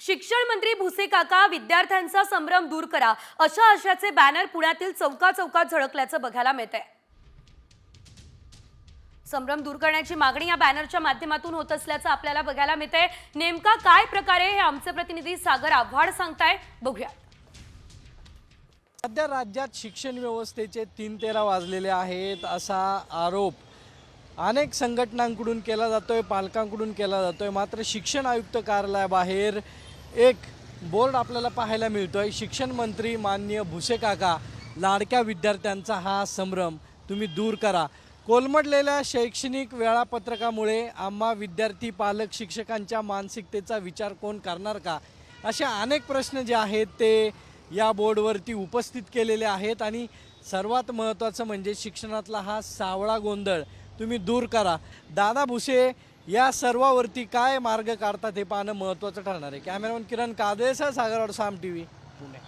शिक्षण मंत्री भुसे काका विद्यार्थ्यांचा संभ्रम दूर करा अशा आशयाचे बॅनर पुण्यातील चौकात झळकल्याचं बघायला मिळतंय। संभ्रम दूर करण्याची मागणी या बॅनरच्या माध्यमातून होत असल्याचं आपल्याला बघायला मिळतंय। नेमका काय प्रकार आहे हे आमचे प्रतिनिधी सागर आव्हाड सांगताय, बघूया। सध्या राज्यात शिक्षण व्यवस्थेचे 3-13 वाजलेले आहेत असा आरोप अनेक संघटनांकडून केला जातोय, पालकांकडून केला जातोय। मात्र शिक्षण आयुक्त कार्यालयाबाहेर एक बोर्ड आपल्याला पाहायला मिळतोय। शिक्षण मंत्री माननीय भुसे काका, लाडक्या विद्यार्थ्यांचा हा संभ्रम तुम्ही दूर करा। कोलमडलेल्या शैक्षणिक वेळापत्रकामुळे आम्हा विद्यार्थी, पालक, शिक्षकांच्या मानसिकतेचा विचार कोण करणार का, असे अनेक प्रश्न जे आहेत ते या बोर्डवरती उपस्थित केलेले आहेत। आणि सर्वात महत्त्वाचं म्हणजे शिक्षणातला हा सावळा गोंधळ तुम्ही दूर करा। दादा भुसे या सर्वावरती काय मार्ग काढतात हे पाहणं महत्त्वाचं ठरणार आहे। कॅमेरामन किरण कादेसह सागर साम टीव्ही पुणे।